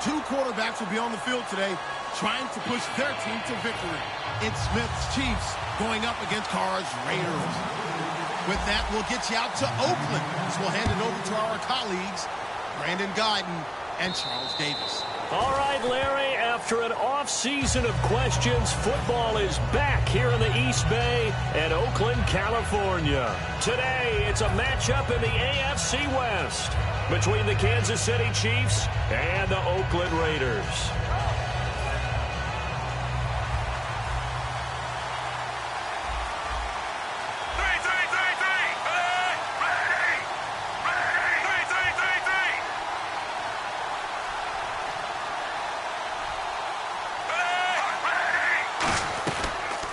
Two quarterbacks will be on the field today trying to push their team to victory. It's Smith's Chiefs going up against Carr's Raiders. With that, we'll get you out to Oakland. So we'll hand it over to our colleagues, Brandon Guyton and Charles Davis. All right, Larry, after an off-season of questions, football is back here in the East Bay at Oakland, California. Today, it's a matchup in the AFC West between the Kansas City Chiefs and the Oakland Raiders.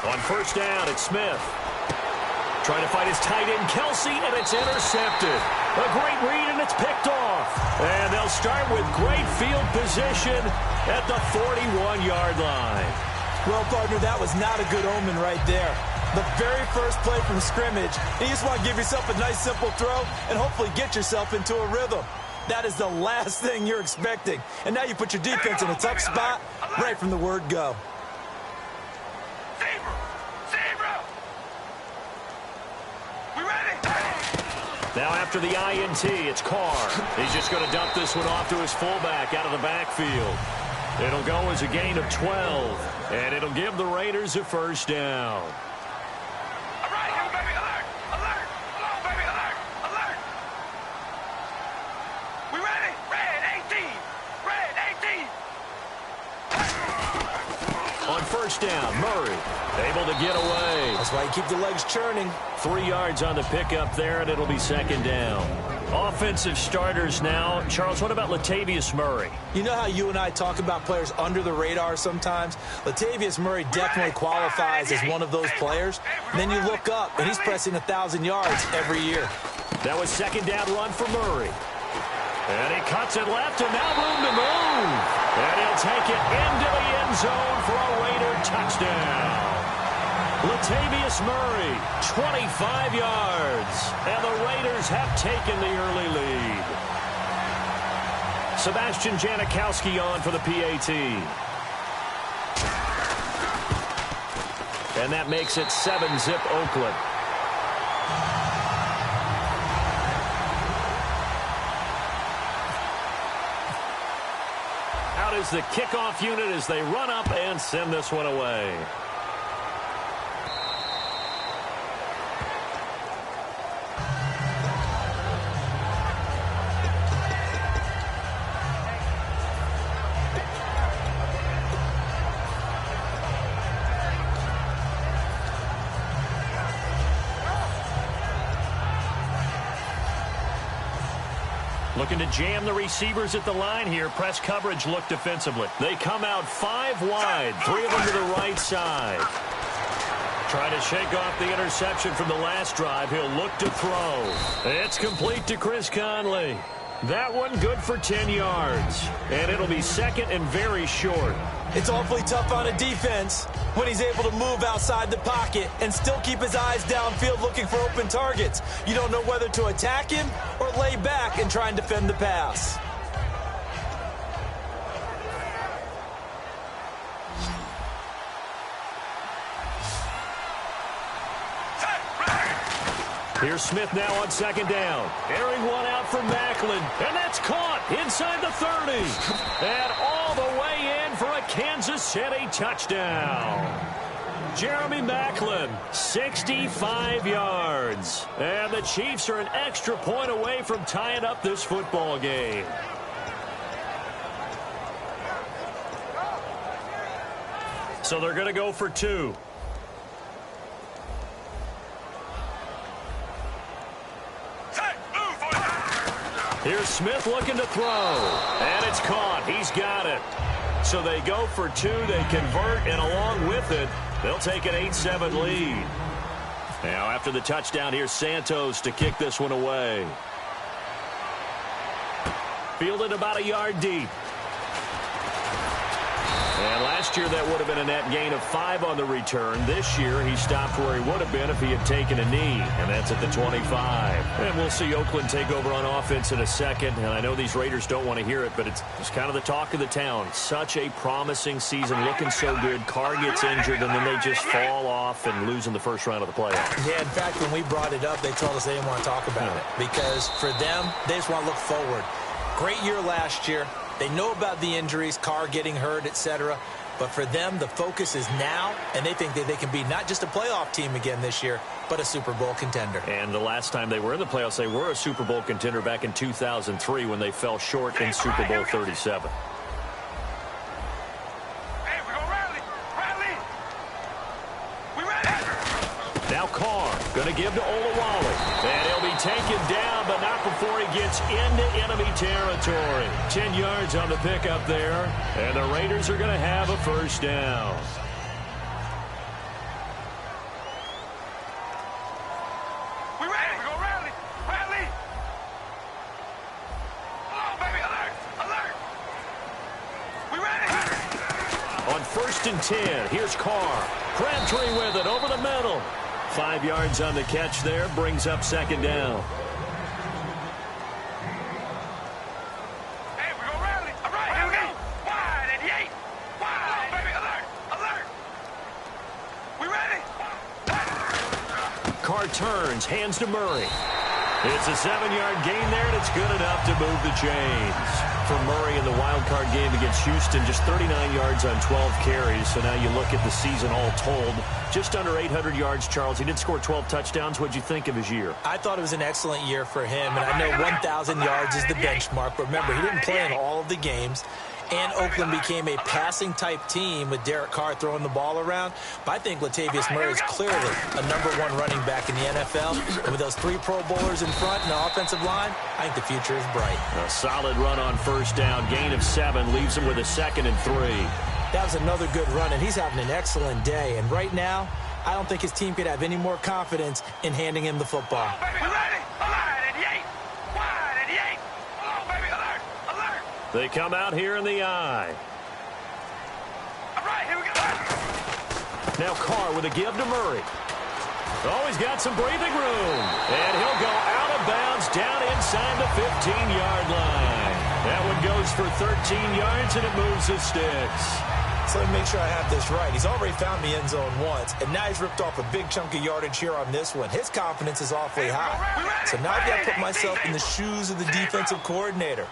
On first down, it's Smith. Trying to find his tight end, Kelsey, and it's intercepted. A great read, and it's picked off. And they'll start with great field position at the 41-yard line. Well, partner, that was not a good omen right there. The very first play from scrimmage, you just want to give yourself a nice, simple throw and hopefully get yourself into a rhythm. That is the last thing you're expecting. And now you put your defense in a tough spot right from the word go. Now after the INT, it's Carr. He's just going to dump this one off to his fullback out of the backfield. It'll go as a gain of 12, and it'll give the Raiders a first down. All right, baby, alert, alert, hello, baby, alert, alert. We ready? Red 18, red 18. On first down, Murray able to get away. That's why you keep the legs churning. 3 yards on the pickup there, and it'll be second down. Offensive starters now. Charles, what about Latavius Murray? You know how you and I talk about players under the radar sometimes? Latavius Murray definitely qualifies as one of those players. And then you look up, and he's pressing 1,000 yards every year. That was second down run for Murray. And he cuts it left, and now room to move. And he'll take it into the end zone for a Raider touchdown. Latavius Murray, 25 yards. And the Raiders have taken the early lead. Sebastian Janikowski on for the PAT. And that makes it 7-zip Oakland. Out is the kickoff unit as they run up and send this one away. Looking to jam the receivers at the line here. Press coverage look defensively. They come out 5 wide, 3 of them to the right side. Trying to shake off the interception from the last drive. He'll look to throw. It's complete to Chris Conley. That one good for 10 yards. And it'll be second and very short. It's awfully tough on a defense when he's able to move outside the pocket and still keep his eyes downfield looking for open targets. You don't know whether to attack him or lay back and try and defend the pass. Here's Smith now on second down. Airing one out for Macklin. And that's caught inside the 30. And all the way in for a Kansas City touchdown. Jeremy Macklin, 65 yards. And the Chiefs are an extra point away from tying up this football game. So they're going to go for 2. Here's Smith looking to throw. And it's caught. He's got it. So they go for 2. They convert, and along with it, they'll take an 8-7 lead. Now, after the touchdown, here's Santos to kick this one away. Fielded about a yard deep. And last Last year, that would have been a net gain of 5 on the return. This year, he stopped where he would have been if he had taken a knee, and that's at the 25. And we'll see Oakland take over on offense in a second. And I know these Raiders don't want to hear it, but it's kind of the talk of the town. Such a promising season, looking so good. Carr gets injured, and then they just fall off and lose in the first round of the playoffs. Yeah, in fact, when we brought it up, they told us they didn't want to talk about it because for them, they just want to look forward. Great year last year. They know about the injuries, Carr getting hurt, etc. But for them, the focus is now, and they think that they can be not just a playoff team again this year, but a Super Bowl contender. And the last time they were in the playoffs, they were a Super Bowl contender back in 2003 when they fell short in Super Bowl 37. Hey, we're gonna rally. Rally. We ready? Now Carr going to give to Olawale. And he'll be taken down, but not before he gets into enemy territory. 10 yards on the pickup there. And the Raiders are going to have a first down. We ready? We're gonna rally. Rally. Hello, baby. Alert. Alert. We ready? On 1st and 10, here's Carr. Crabtree with it over the middle. 5 yards on the catch there, brings up 2nd down. Hey, we're gonna rally. All right, here we go. Wide and yay. Wide. Hello, baby. Alert. Alert. We ready? Carr turns, hands to Murray. It's a 7-yard gain there, and it's good enough to move the chains. For Murray in the wild card game against Houston, just 39 yards on 12 carries. So now you look at the season all told, just under 800 yards, Charles. He did score 12 touchdowns. What'd you think of his year? I thought it was an excellent year for him, and I know 1,000 yards is the benchmark. But remember, he didn't play in all of the games. And Oakland became a passing-type team with Derek Carr throwing the ball around. But I think Latavius Murray is clearly a #1 running back in the NFL. And with those 3 Pro Bowlers in front and the offensive line, I think the future is bright. A solid run on 1st down, gain of 7, leaves him with a 2nd and 3. That was another good run, and he's having an excellent day. And right now, I don't think his team could have any more confidence in handing him the football. Baby, we ready? Alert and yay. Wide and yay. Hello, baby. Alert. Alert. They come out here in the eye. All right, here we go. Now Carr with a give to Murray. Oh, he's got some breathing room. And he'll go out of bounds down inside the 15-yard line. That one goes for 13 yards, and it moves the sticks. So let me make sure I have this right. He's already found the end zone once, and now he's ripped off a big chunk of yardage here on this one. His confidence is awfully high. So now I've got to put myself in the shoes of the defensive coordinator.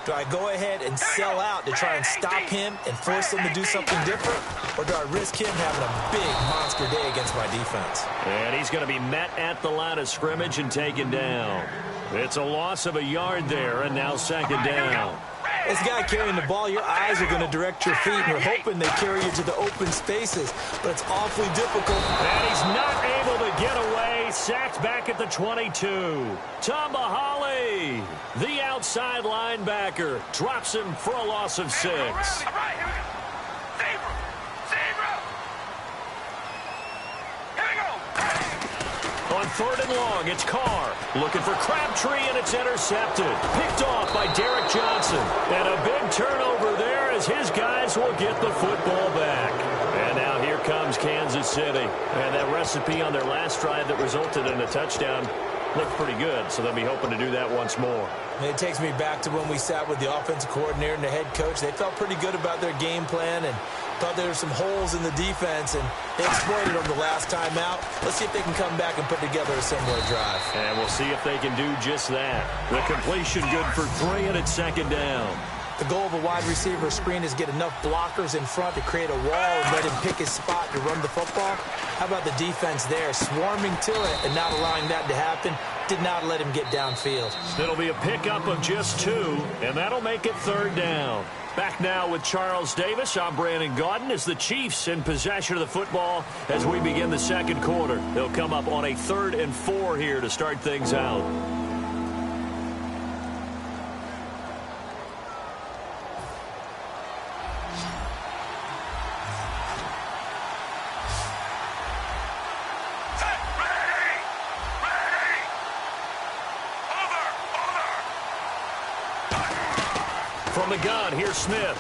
Do I go ahead and sell out to try and stop him and force him to do something different? Or do I risk him having a big monster day against my defense? And he's going to be met at the line of scrimmage and taken down. It's a loss of a yard there, and now 2nd down. This guy carrying the ball, your eyes are going to direct your feet, and you're hoping they carry you to the open spaces, but it's awfully difficult. And he's not able to get away. Sacked back at the 22. Tambahali, the outside linebacker, drops him for a loss of 6. All right, here we go. Zebra. Zebra. Here we go. On 3rd and long, it's Carr looking for Crabtree, and it's intercepted. Picked off by Derek Johnson. And a big turnover there as his guys will get the football back. And now here comes Kansas City. And that recipe on their last drive that resulted in a touchdown looked pretty good, so they'll be hoping to do that once more. It takes me back to when we sat with the offensive coordinator and the head coach. They felt pretty good about their game plan and thought there were some holes in the defense, and they exploited them the last time out. Let's see if they can come back and put together a similar drive. And we'll see if they can do just that. The completion good for 3, and it's 2nd down. The goal of a wide receiver screen is get enough blockers in front to create a wall and let him pick his spot to run the football. How about the defense there, swarming to it and not allowing that to happen? Did not let him get downfield. It'll be a pickup of just 2, and that'll make it 3rd down. Back now with Charles Davis. I'm Brandon Gaudin as the Chiefs in possession of the football as we begin the 2nd quarter. They'll come up on a 3rd and 4 here to start things out. From the gun, here's Smith.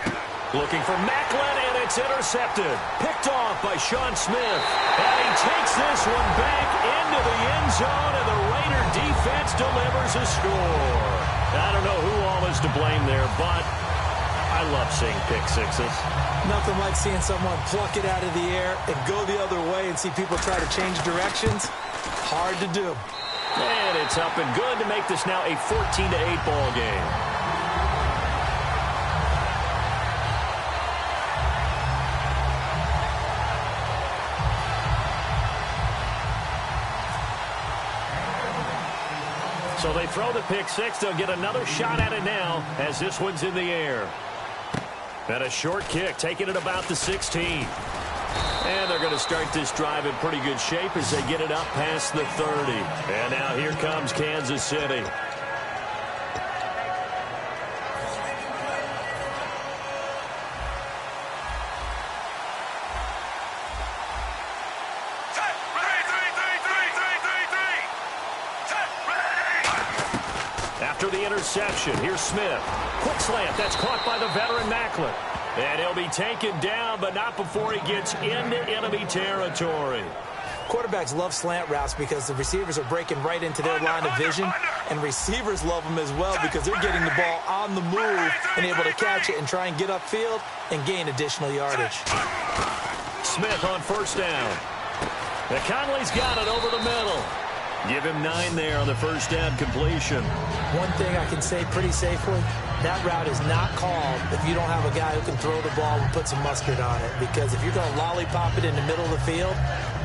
Looking for Macklin, and It's intercepted. Picked off by Sean Smith. And he takes this one back into the end zone, and the Raider defense delivers a score. I don't know who all is to blame there, but I love seeing pick sixes. Nothing like seeing someone pluck it out of the air and go the other way and see people try to change directions. Hard to do. And it's up and good to make this now a 14-8 ball game. So they throw the pick six. They'll get another shot at it now as this one's in the air. And a short kick, taking it about the 16. And they're going to start this drive in pretty good shape as they get it up past the 30. And now here comes Kansas City. After the interception, here's Smith. Quick slant, that's caught by the veteran Macklin. And he'll be taken down, but not before he gets into enemy territory. Quarterbacks love slant routes because the receivers are breaking right into their line of vision, and receivers love them as well because they're getting the ball on the move and able to catch it and try and get upfield and gain additional yardage. Smith on first down. And Conley's got it over the middle. Give him 9 there on the first down completion. One thing I can say pretty safely, that route is not called if you don't have a guy who can throw the ball and put some mustard on it. Because if you're going to lollipop it in the middle of the field,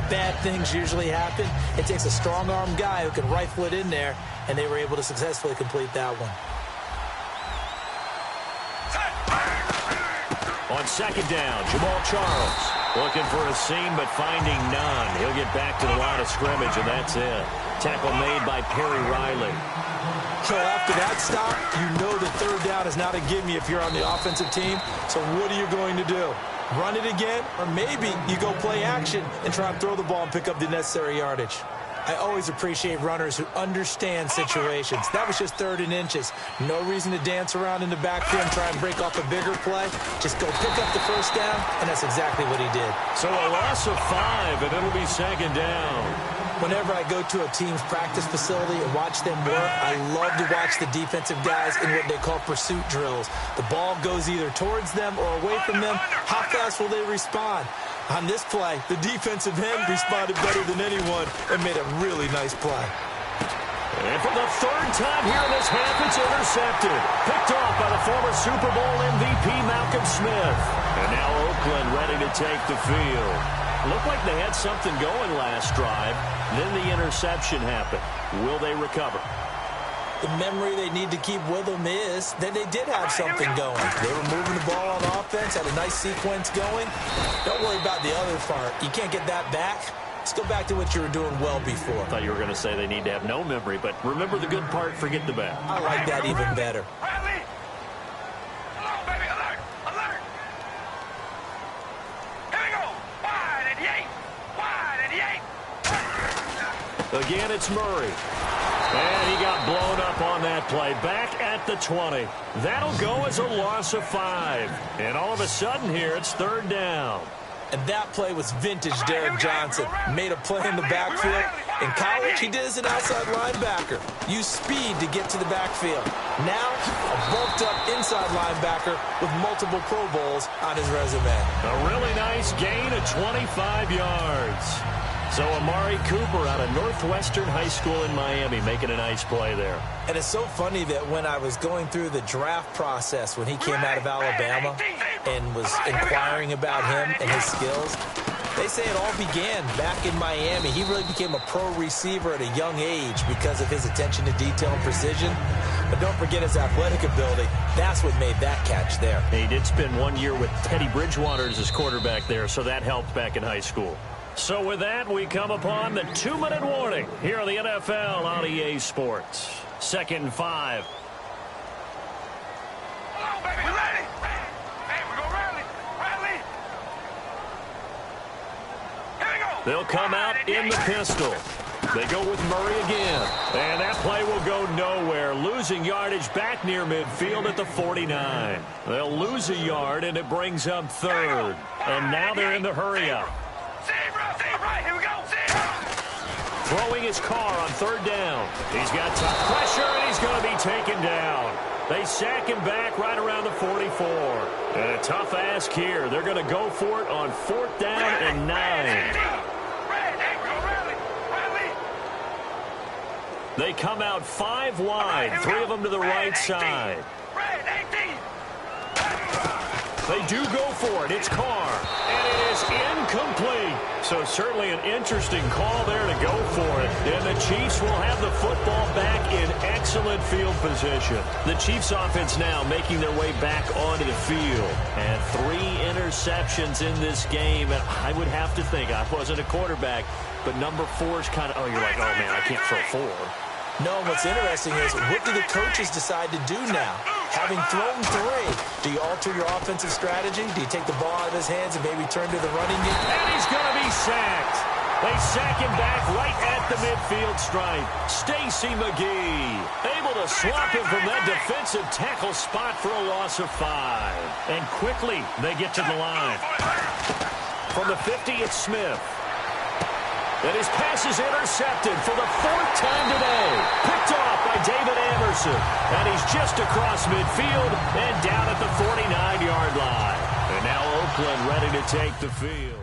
bad things usually happen. It takes a strong-arm guy who can rifle it in there, and they were able to successfully complete that one. On second down, Jamal Charles looking for a seam but finding none. He'll get back to the line of scrimmage, and that's it. Tackle made by Perry Riley. So after that stop, you know that third down is not a gimme if you're on the offensive team. So what are you going to do? Run it again? Or maybe you go play action and try and throw the ball and pick up the necessary yardage. I always appreciate runners who understand situations. That was just 3rd and inches. No reason to dance around in the backfield and try and break off a bigger play. Just go pick up the first down, and that's exactly what he did. So a loss of 5, and it'll be second down. Whenever I go to a team's practice facility and watch them work, I love to watch the defensive guys in what they call pursuit drills. The ball goes either towards them or away from them. How fast will they respond? On this play, the defensive end responded better than anyone and made a really nice play. And for the 3rd time here in this half, it's intercepted. Picked off by the former Super Bowl MVP Malcolm Smith. And now Oakland ready to take the field. Looked like they had something going last drive. Then the interception happened. Will they recover? The memory they need to keep with them is that they did have something going. They were moving the ball on offense, had a nice sequence going. Don't worry about the other part. You can't get that back. Let's go back to what you were doing well before. I thought you were going to say they need to have no memory, but remember the good part, forget the bad. I like that even better. Hello, baby. Alert! Alert! Here we go. Wide and yank. Wide and yank. Again, it's Murray. And he got blown up on that play. Back at the 20. That'll go as a loss of 5. And all of a sudden here, it's 3rd down. And that play was vintage Derek Johnson. Made a play in the backfield. In college, he did as an outside linebacker. Used speed to get to the backfield. Now, a bulked-up inside linebacker with multiple Pro Bowls on his resume. A really nice gain of 25 yards. So Amari Cooper out of Northwestern High School in Miami making a nice play there. And it's so funny that when I was going through the draft process when he came out of Alabama and was inquiring about him and his skills, they say it all began back in Miami. He really became a pro receiver at a young age because of his attention to detail and precision. But don't forget his athletic ability. That's what made that catch there. He did spend 1 year with Teddy Bridgewater as his quarterback there, so that helped back in high school. So with that, we come upon the 2-minute warning here on the NFL on EA Sports. 2nd and 5. Hello, baby. We're ready. Hey, we're going to rally. Rally. Here we go. They'll come out in the pistol. They go with Murray again. And that play will go nowhere. Losing yardage back near midfield at the 49. They'll lose a yard, and it brings up third. And now they're in the hurry-up. Here we go. Throwing his car on third down. He's got tough pressure, and he's going to be taken down. They sack him back right around the 44. And a tough ask here. They're going to go for it on fourth down and 9. They come out 5 wide, 3 of them to the right side. They do go for it. It's Carr, and it is incomplete. So certainly an interesting call there to go for it. And the Chiefs will have the football back in excellent field position. The Chiefs offense now making their way back onto the field. And 3 interceptions in this game. And I would have to think, I wasn't a quarterback, but number 4 is kind of, oh, you're like, oh, man, I can't throw 4. No, what's interesting is, what do the coaches decide to do now? Having thrown 3, do you alter your offensive strategy? Do you take the ball out of his hands and maybe turn to the running game? And he's going to be sacked. They sack him back right at the midfield stripe. Stacy McGee able to swap him from that defensive tackle spot for a loss of 5. And quickly, they get to the line. From the 50, it's Smith. And his pass is intercepted for the 4th time today. Picked off by David Anderson. And he's just across midfield and down at the 49-yard line. And now Oakland ready to take the field.